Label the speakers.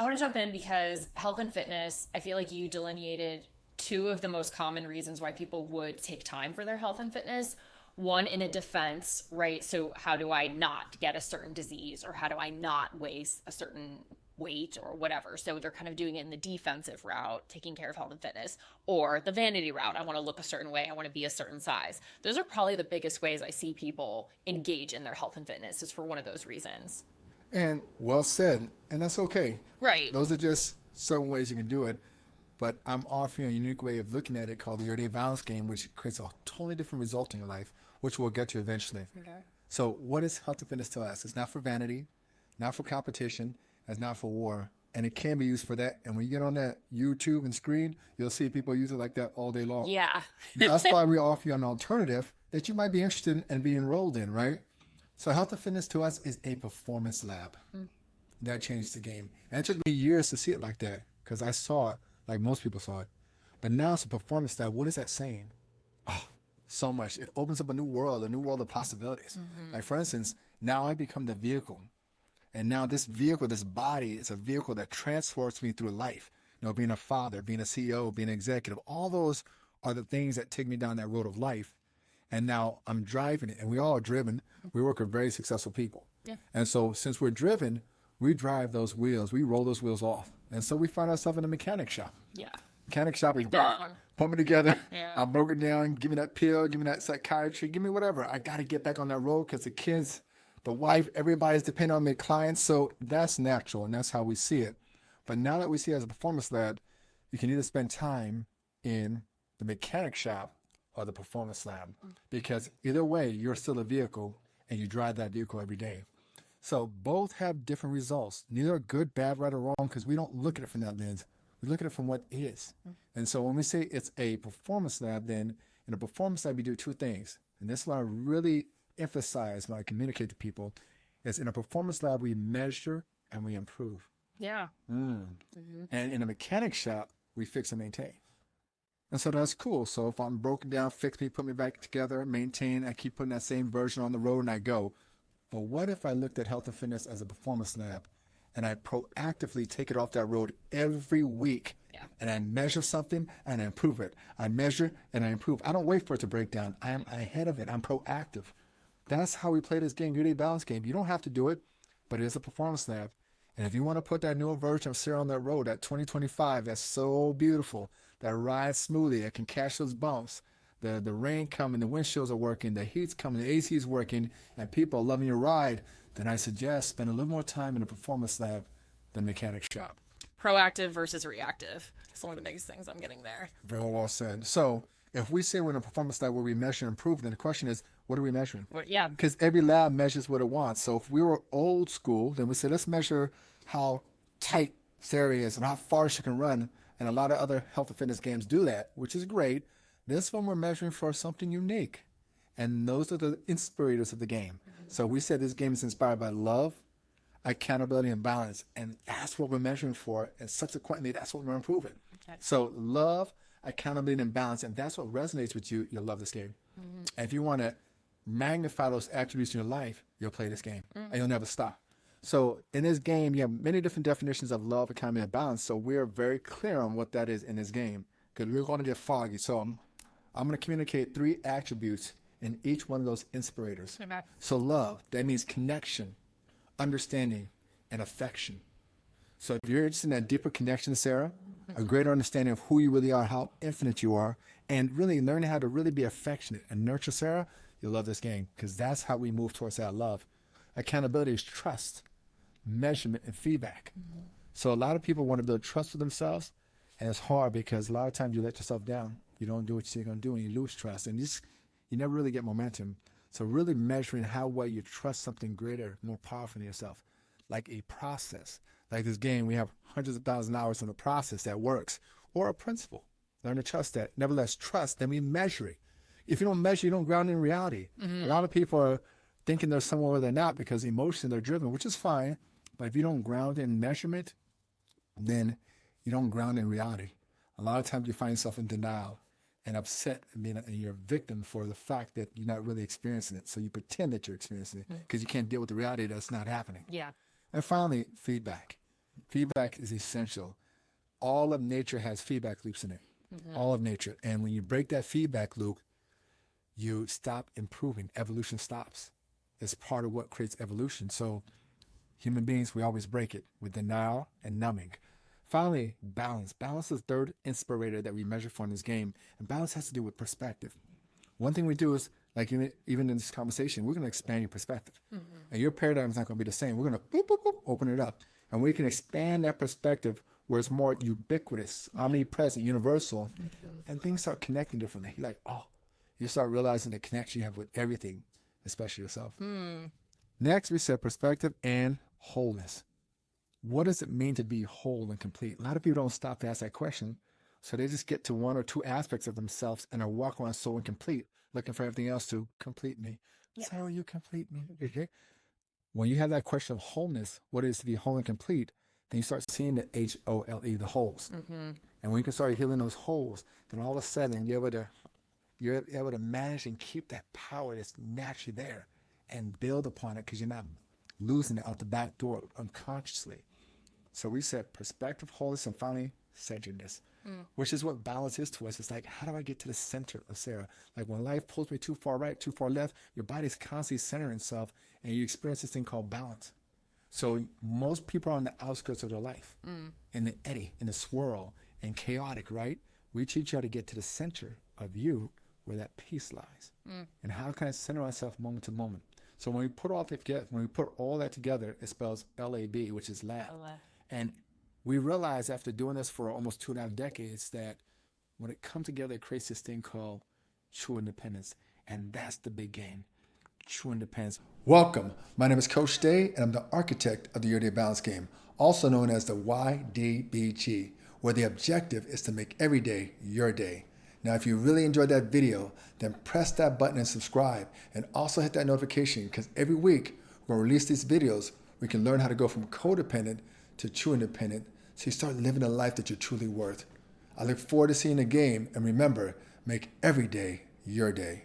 Speaker 1: I want to jump in because health and fitness, I feel like you delineated two of the most common reasons why people would take time for their health and fitness. One in a defense, right? So how do I not get a certain disease, or how do I not weigh a certain weight or whatever? So they're kind of doing it in the defensive route, taking care of health and fitness, or the vanity route. I want to look a certain way. I want to be a certain size. Those are probably the biggest ways I see people engage in their health and fitness, is for one of those reasons.
Speaker 2: And well said, and that's okay.
Speaker 1: Right.
Speaker 2: Those are just certain ways you can do it. But I'm offering a unique way of looking at it called the YourDay Balance Game, which creates a totally different result in your life, which we'll get to eventually. Okay. So what is health and fitness to us? It's not for vanity, not for competition, it's not for war. And it can be used for that. And when you get on that YouTube and screen, you'll see people use it like that all day long.
Speaker 1: Yeah.
Speaker 2: That's why we offer you an alternative that you might be interested in and be enrolled in, right? So health and fitness to us is a performance lab. That changed the game. And it took me years to see it like that, because I saw it like most people saw it. But now it's a performance lab. What is that saying? Oh, so much. It opens up a new world of possibilities. Like, for instance, now I become the vehicle. And now this vehicle, this body, is a vehicle that transports me through life. You know, being a father, being a CEO, being an executive, all those are the things that take me down that road of life. And now I'm driving it, and we all are driven. We work with very successful people. Yeah. And so since we're driven, we drive those wheels, we roll those wheels off. And so we find ourselves in a mechanic shop.
Speaker 1: Yeah.
Speaker 2: Mechanic shop is put me together. Yeah. I'm broken down. Give me that pill. Give me that psychiatry. Give me whatever. I got to get back on that road because the kids, the wife, everybody's depending on me, clients. So that's natural, and that's how we see it. But now that we see it as a performance lab, you can either spend time in the mechanic shop or the performance lab, because either way, you're still a vehicle and you drive that vehicle every day. So both have different results. Neither are good, bad, right, or wrong, because we don't look at it from that lens. We look at it from what is. And so when we say it's a performance lab, then in a performance lab, we do two things. And this is what I really emphasize when I communicate to people, is in a performance lab, we measure and we improve.
Speaker 1: Yeah.
Speaker 2: And in a mechanic shop, we fix and maintain. And so that's cool. So if I'm broken down, fix me, put me back together, maintain, I keep putting that same version on the road and I go. But what if I looked at health and fitness as a performance lab, and I proactively take it off that road every week, and I measure something and I improve it. I measure and I improve. I don't wait for it to break down. I am ahead of it. I'm proactive. That's how we play this game, YourDay Balance Game. You don't have to do it, but it is a performance lab. And if you want to put that newer version of Sarah on that road, that 2025, that's so beautiful, that rides smoothly, that can catch those bumps, the rain coming, the windshields are working, the heat's coming, the AC is working, and people are loving your ride, then I suggest spend a little more time in a performance lab than mechanic shop.
Speaker 1: Proactive versus reactive. That's one of the biggest things I'm getting there.
Speaker 2: Very well said. So if we say we're in a performance lab where we measure and improve, then the question is, what are we measuring?
Speaker 1: Well, yeah.
Speaker 2: Because every lab measures what it wants. So if we were old school, then we say, let's measure how tight Sarah is and how far she can run. And a lot of other health and fitness games do that, which is great. This one we're measuring for something unique. And those are the inspirators of the game. So we said this game is inspired by love, accountability, and balance. And that's what we're measuring for. And subsequently, that's what we're improving. Okay. So love, accountability, and balance. And that's what resonates with you. You'll love this game. And if you want to magnify those attributes in your life, you'll play this game. And you'll never stop. So in this game, you have many different definitions of love, accountability, and balance. So we're very clear on what that is in this game, because we're going to get foggy. So I'm going to communicate 3 attributes in each one of those inspirators.
Speaker 1: Okay.
Speaker 2: So love, that means connection, understanding, and affection. So if you're interested in that deeper connection, Sarah, a greater understanding of who you really are, how infinite you are, and really learning how to really be affectionate and nurture Sarah, you'll love this game, because that's how we move towards that love. Accountability is trust, measurement, and feedback. So a lot of people want to build trust with themselves, and it's hard because a lot of times you let yourself down. You don't do what you say you're going to do, and you lose trust, and you never really get momentum. So really measuring how well you trust something greater, more powerful than yourself, like a process. Like this game, we have hundreds of thousands of hours in a process that works, or a principle. Learn to trust that. Nevertheless, trust, then we measure it. If you don't measure, you don't ground in reality. A lot of people are thinking they're somewhere where they're not because emotionally they're driven, which is fine. But if you don't ground in measurement, then you don't ground in reality. A lot of times you find yourself in denial and upset, and you're a victim for the fact that you're not really experiencing it. So you pretend that you're experiencing it because you can't deal with the reality that's not happening.
Speaker 1: Yeah.
Speaker 2: And finally, feedback. Feedback is essential. All of nature has feedback loops in it. All of nature. And when you break that feedback loop, you stop improving. Evolution stops. It's part of what creates evolution. So human beings, we always break it with denial and numbing. Finally, balance. Balance is the third inspirator that we measure for in this game. And balance has to do with perspective. One thing we do is, like even in this conversation, we're going to expand your perspective. And your paradigm is not going to be the same. We're going to boop, boop, boop, open it up. And we can expand that perspective where it's more ubiquitous, omnipresent, universal, and things start connecting differently. You're like, oh, you start realizing the connection you have with everything, especially yourself. Next, we said perspective and wholeness. What does it mean to be whole and complete? A lot of people don't stop to ask that question. So they just get to one or two aspects of themselves and are walking around so incomplete, looking for everything else to complete me.
Speaker 1: Yeah.
Speaker 2: So you complete me. Okay. When you have that question of wholeness, what it is to be whole and complete, then you start seeing the HOLE, the holes. And when you can start healing those holes, then all of a sudden you're able to manage and keep that power that's naturally there and build upon it because you're not losing it out the back door unconsciously. So we said perspective, wholeness, and finally centeredness, which is what balance is to us. It's like, how do I get to the center of Sarah? Like when life pulls me too far right, too far left, your body's constantly centering itself and you experience this thing called balance. So most people are on the outskirts of their life, in the eddy, in the swirl, and chaotic, right? We teach you how to get to the center of you where that peace lies. And how can I center myself moment to moment? So when we put all that together, it spells LAB, which is lab. And we realize after doing this for almost 2.5 decades that when it comes together, it creates this thing called true independence. And that's the big game, true independence. Welcome. My name is Coach Day, and I'm the architect of the YourDay Balance Game, also known as the YDBG, where the objective is to make every day your day. Now, if you really enjoyed that video, then press that button and subscribe, and also hit that notification because every week when we release these videos, we can learn how to go from codependent to true independent so you start living the life that you're truly worth. I look forward to seeing the game, and remember, make every day your day.